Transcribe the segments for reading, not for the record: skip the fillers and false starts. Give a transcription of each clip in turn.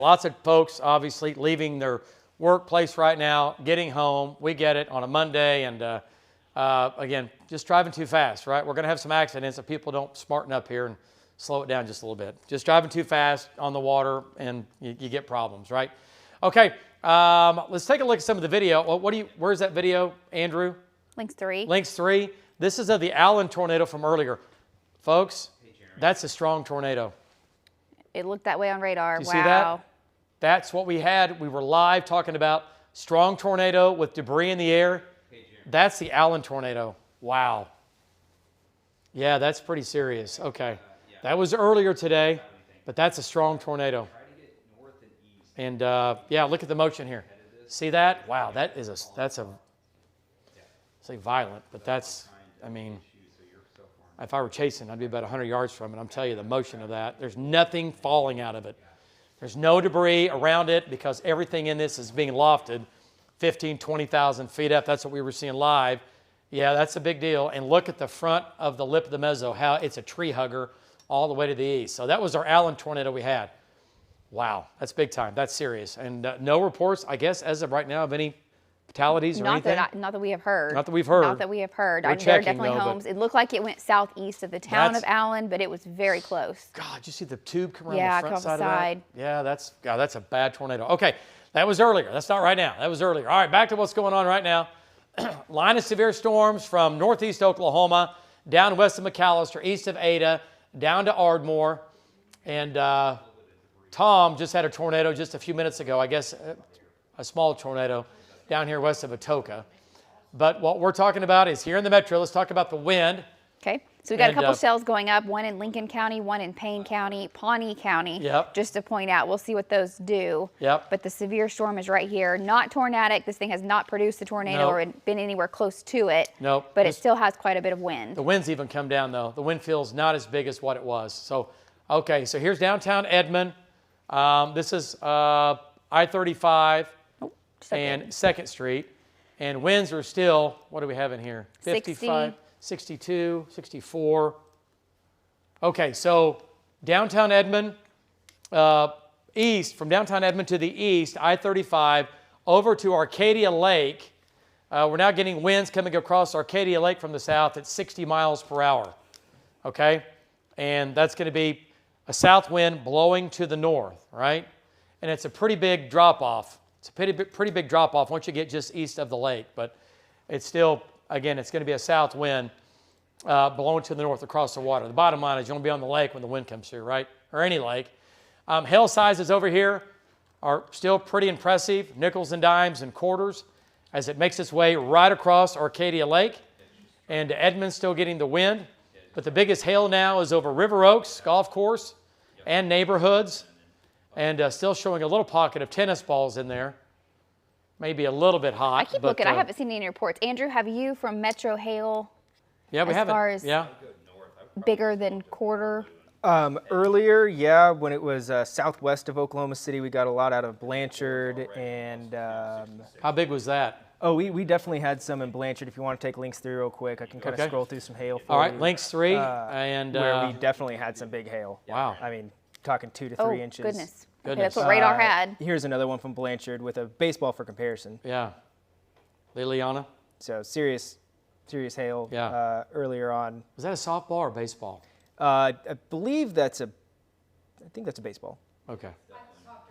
Lots of folks obviously leaving their workplace right now, getting home. We get it on a Monday, and again, just driving too fast, right? We're going to have some accidents if people don't smarten up here and slow it down just a little bit. Just driving too fast on the water, and you get problems, right? Okay, let's take a look at some of the video. Where's that video, Andrew? Links 3. Links 3. This is of the Allen tornado from earlier. Folks, that's a strong tornado. It looked that way on radar. Do you see that? That's what we had. We were live talking about strong tornado with debris in the air. That's the Allen tornado. Wow. Yeah, that's pretty serious. Okay. That was earlier today, but that's a strong tornado. And yeah, look at the motion here. See that? Wow, that's a say violent, but that's, I mean, if I were chasing, I'd be about 100 yards from it. I'm telling you the motion of that. There's nothing falling out of it. There's no debris around it because everything in this is being lofted 15, 20,000 feet up. That's what we were seeing live. Yeah, that's a big deal. And look at the front of the lip of the mezzo, how it's a tree hugger all the way to the east. So that was our Allen tornado we had. Wow, that's big time. That's serious. And no reports, I guess, as of right now, of any fatalities or anything? Not that we have heard. Not that we've heard. Not that we have heard. There are definitely homes. It looked like it went southeast of the town of Allen, but it was very close. God, did you see the tube come around the front come side the of side. that? Yeah, that's a bad tornado. Okay, that was earlier. That's not right now. That was earlier. All right, back to what's going on right now. Line of severe storms from northeast Oklahoma, down west of McAllister, east of Ada, down to Ardmore. And Tom just had a tornado just a few minutes ago, I guess a small tornado down here west of Atoka. But what we're talking about is here in the metro. Let's talk about the wind. Okay, so we got a couple cells going up, one in Lincoln County, one in Payne County, Pawnee County. Yep. Just to point out, we'll see what those do. Yep. But the severe storm is right here. Not tornadic. This thing has not produced a tornado or been anywhere close to it. Nope. But it still has quite a bit of wind. The wind's even come down, though. The wind feels not as big as what it was. So, okay, so here's downtown Edmond. This is I-35 and 2nd Street. And winds are still, what do we have in here? 55, 62, 64. Okay, so downtown Edmond, east, from downtown Edmond to the east, I-35, over to Arcadia Lake. We're now getting winds coming across Arcadia Lake from the south at 60 miles per hour. Okay? And that's going to be a south wind blowing to the north, right? And it's a pretty big drop-off. It's a pretty big drop-off once you get just east of the lake. But it's still, again, it's going to be a south wind blowing to the north across the water. The bottom line is you want to be on the lake when the wind comes through, right? Or any lake. Hail sizes over here are still pretty impressive. Nickels and dimes and quarters as it makes its way right across Arcadia Lake. And Edmond's still getting the wind. But the biggest hail now is over River Oaks Golf Course and neighborhoods. And still showing a little pocket of tennis balls in there. Maybe a little bit hot. I keep looking. I haven't seen any reports. Andrew, have you from Metro Hail? Yeah, we haven't. As far as bigger than quarter? Earlier, yeah, when it was southwest of Oklahoma City, we got a lot out of Blanchard. And how big was that? Oh, we definitely had some in Blanchard. If you want to take links through real quick, I can kind of scroll through some hail for you. All right, you. links 3. and where we definitely had some big hail. Wow. I mean, talking 2 to 3 inches. Goodness. Okay, that's what radar had. Here's another one from Blanchard with a baseball for comparison. Yeah. Liliana. So serious hail earlier on. Was that a softball or baseball? I believe I think that's a baseball. Okay.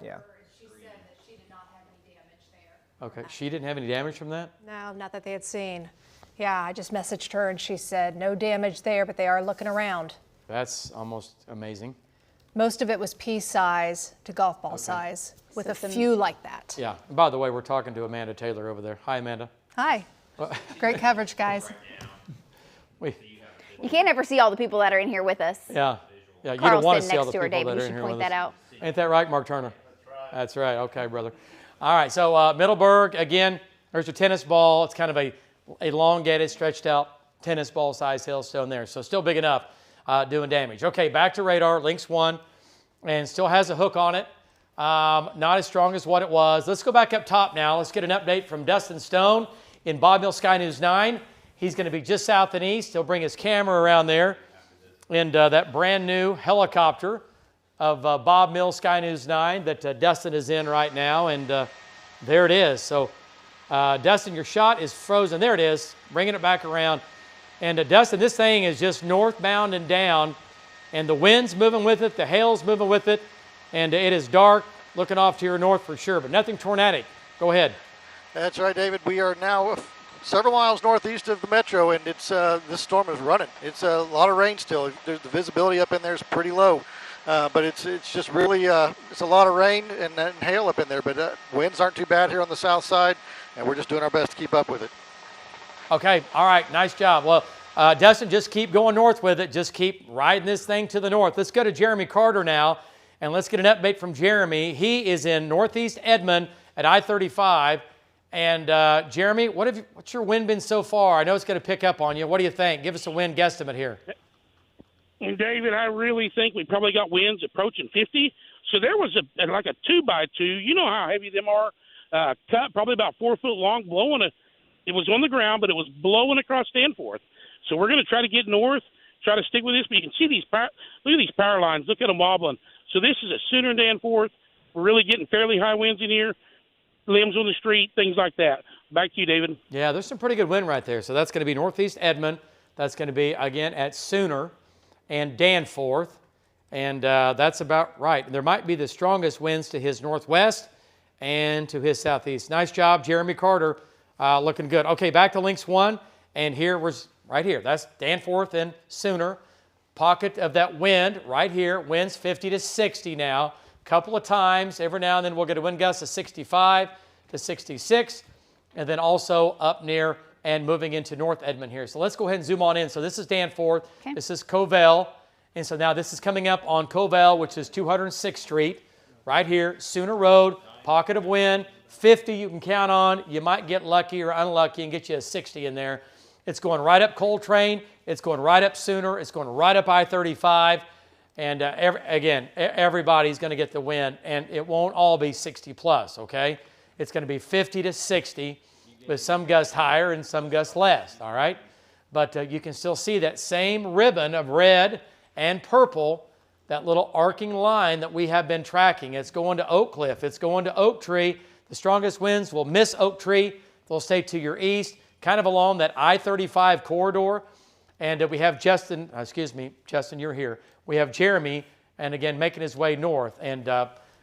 Yeah. She said that she did not have any damage there. Okay. She didn't have any damage from that? No, not that they had seen. Yeah, I just messaged her and she said no damage there, but they are looking around. That's almost amazing. Most of it was pea size to golf ball size, with a few like that. Yeah. And by the way, we're talking to Amanda Taylor over there. Hi, Amanda. Hi. Great coverage, guys. You can't ever see all the people that are in here with us. Yeah. Yeah. You Carl's don't want to sitting see all next the to her, people David. that are You in should here point with that us. out. Ain't that right, Mark Turner? That's right. Okay, brother. All right. So Middleburg, again, there's a tennis ball. It's kind of a elongated, stretched out tennis ball size hailstone there. So still big enough doing damage. Okay, back to radar. Links 1. And still has a hook on it. Not as strong as what it was. Let's go back up top now. Let's get an update from Dustin Stone in Bob Mill Sky News 9. He's going to be just south and east. He'll bring his camera around there. And that brand new helicopter of Bob Mills Sky News 9 that Dustin is in right now, and there it is. So Dustin, your shot is frozen. There it is, bringing it back around. And Dustin, this thing is just northbound and down, and the wind's moving with it, the hail's moving with it, and it is dark, looking off to your north for sure, but nothing tornadic. Go ahead. That's right, David. We are now several miles northeast of the metro, and it's this storm is running. It's a lot of rain still. The visibility up in there is pretty low, but it's just really it's a lot of rain and hail up in there. But winds aren't too bad here on the south side, and we're just doing our best to keep up with it. Okay, all right, nice job. Well, Dustin, just keep going north with it. Just keep riding this thing to the north. Let's go to Jeremy Carter now, and let's get an update from Jeremy. He is in northeast Edmond at I-35. And Jeremy, what's your wind been so far? I know it's going to pick up on you. What do you think? Give us a wind guesstimate here. And David, I really think we probably got winds approaching 50. So there was like a 2x2. You know how heavy them are. Cut probably about 4 foot long, blowing. It was on the ground, but it was blowing across Danforth. So we're going to try to get north, try to stick with this. But you can see look at these power lines. Look at them wobbling. So this is a Sooner Danforth. We're really getting fairly high winds in here. Limbs on the street, things like that. Back to you, David. Yeah, there's some pretty good wind right there. So that's going to be northeast Edmond. That's going to be, again, at Sooner and Danforth. And that's about right. There might be the strongest winds to his northwest and to his southeast. Nice job, Jeremy Carter. Looking good. Okay, back to Lynx 1. And here was right here. That's Danforth and Sooner. Pocket of that wind right here. Winds 50 to 60 now. Couple of times, every now and then we'll get a wind gust of 65 to 66, and then also up near and moving into North Edmond here. So let's go ahead and zoom on in. So this is Danforth, okay. This is Covell, and so now this is coming up on Covell, which is 206th Street, right here, Sooner Road, pocket of wind, 50 you can count on. You might get lucky or unlucky and get you a 60 in there. It's going right up Coltrane, it's going right up Sooner, it's going right up I-35. And everybody's going to get the wind, and it won't all be 60 plus, okay? It's going to be 50 to 60 with some gusts higher and some gusts less, all right? But you can still see that same ribbon of red and purple, that little arcing line that we have been tracking. It's going to Oak Cliff. It's going to Oak Tree. The strongest winds will miss Oak Tree. They'll stay to your east, kind of along that I-35 corridor. And we have Justin, you're here. We have Jeremy, and again, making his way north. And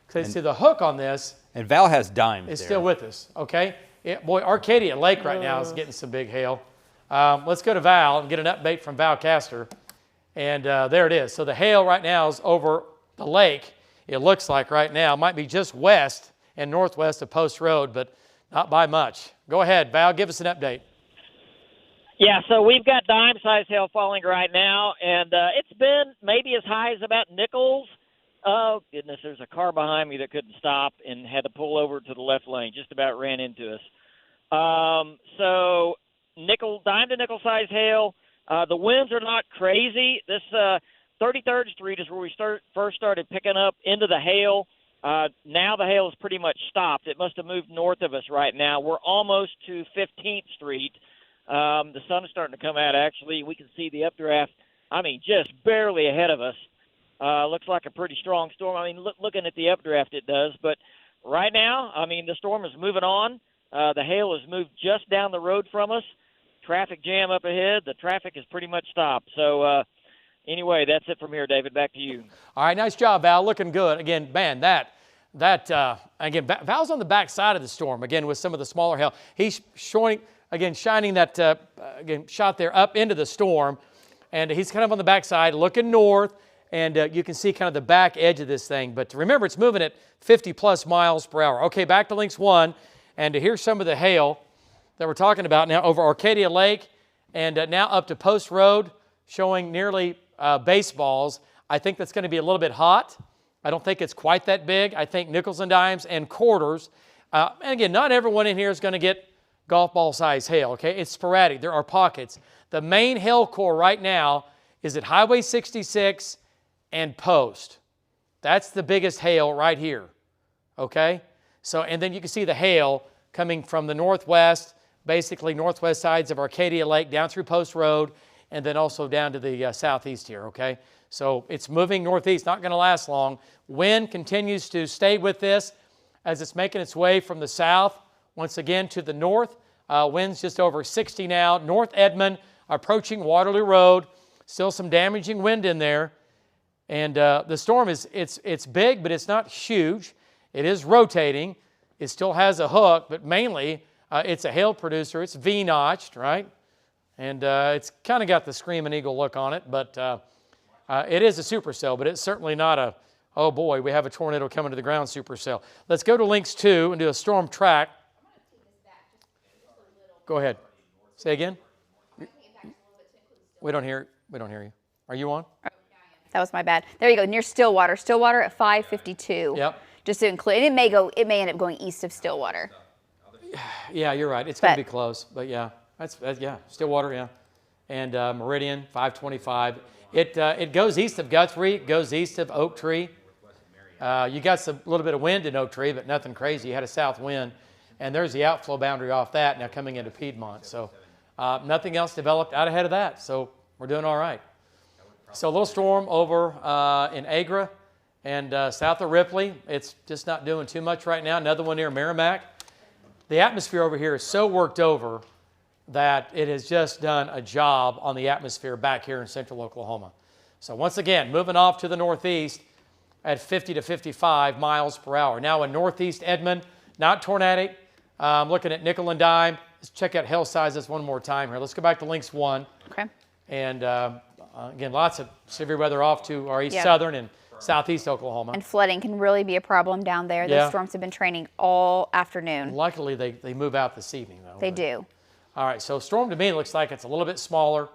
see the hook on this. And Val has dimes It's there. still with us, okay? Boy, Arcadia Lake right now is getting some big hail. Let's go to Val and get an update from Val Castor. And there it is. So the hail right now is over the lake. It looks like right now. It might be just west and northwest of Post Road, but not by much. Go ahead, Val, give us an update. Yeah, so we've got dime-sized hail falling right now, and it's been maybe as high as about Nichols. Oh, goodness, there's a car behind me that couldn't stop and had to pull over to the left lane, just about ran into us. So dime to nickel-sized hail. The winds are not crazy. This 33rd Street is where we first started picking up into the hail. Now the hail is pretty much stopped. It must have moved north of us right now. We're almost to 15th Street. The sun is starting to come out, actually. We can see the updraft, just barely ahead of us. Looks like a pretty strong storm. Looking at the updraft, it does. But right now, the storm is moving on. The hail has moved just down the road from us. Traffic jam up ahead. The traffic is pretty much stopped. So, anyway, that's it from here, David. Back to you. All right, nice job, Val. Looking good. Again, man, Val's on the back side of the storm, again, with some of the smaller hail. He's showing... Again, shining that, shot there up into the storm. And he's kind of on the backside looking north. And you can see kind of the back edge of this thing. But remember, it's moving at 50 plus miles per hour. Okay, back to Lynx 1. And here's some of the hail that we're talking about now over Arcadia Lake. And now up to Post Road, showing nearly baseballs. I think that's going to be a little bit hot. I don't think it's quite that big. I think nickels and dimes and quarters. And again, not everyone in here is going to get golf ball size hail, okay? It's sporadic. There are pockets. The main hail core right now is at Highway 66 and Post. That's the biggest hail right here, okay? So, and then you can see the hail coming from the northwest, basically northwest sides of Arcadia Lake down through Post Road, and then also down to the southeast here, okay? So it's moving northeast, not going to last long. Wind continues to stay with this as it's making its way from the south, once again to the north. Winds just over 60 now. North Edmond, approaching Waterloo Road. Still some damaging wind in there. And the storm it's big, but it's not huge. It is rotating. It still has a hook, but mainly it's a hail producer. It's V-notched, right? And it's kind of got the Screaming Eagle look on it, but it is a supercell, but it's certainly not a, oh boy, we have a tornado coming to the ground supercell. Let's go to links 2 and do a storm track. Go ahead. Say again? We don't hear you. Are you on? That was my bad. There you go, near Stillwater. Stillwater at 552. Yep. Just to include, and it may end up going east of Stillwater. Yeah, you're right. It's going to be close, but yeah. That's Stillwater, yeah. And Meridian, 525. It goes east of Guthrie. It goes east of Oak Tree. You got a little bit of wind in Oak Tree, but nothing crazy. You had a south wind. And there's the outflow boundary off that now coming into Piedmont. So nothing else developed out ahead of that. So we're doing all right. So a little storm over in Agra and south of Ripley. It's just not doing too much right now. Another one near Merrimack. The atmosphere over here is so worked over that it has just done a job on the atmosphere back here in central Oklahoma. So once again, moving off to the northeast at 50 to 55 miles per hour. Now in northeast Edmond, not tornadic. Looking at nickel and dime. Let's check out hail sizes one more time here. Let's go back to links 1. Okay. And again, lots of severe weather off to our east southern and southeast Oklahoma. And flooding can really be a problem down there. Those storms have been training all afternoon. Luckily, they move out this evening, though. They do. All right, so storm to me looks like it's a little bit smaller.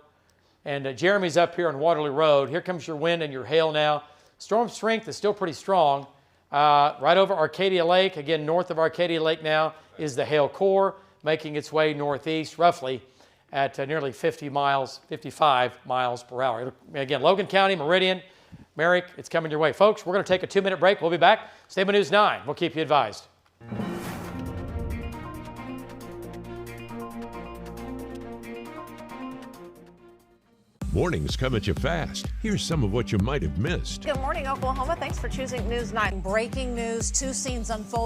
And Jeremy's up here on Waterloo Road. Here comes your wind and your hail now. Storm strength is still pretty strong. Right over Arcadia Lake, again, north of Arcadia Lake now is the hail core, making its way northeast roughly at nearly 55 miles per hour. Again, Logan County, Meridian, Merrick, it's coming your way. Folks, we're going to take a 2-minute break. We'll be back. Stay by News 9. We'll keep you advised. Mornings come at you fast. Here's some of what you might have missed. Good morning, Oklahoma. Thanks for choosing News 9. Breaking news, 2 scenes unfold.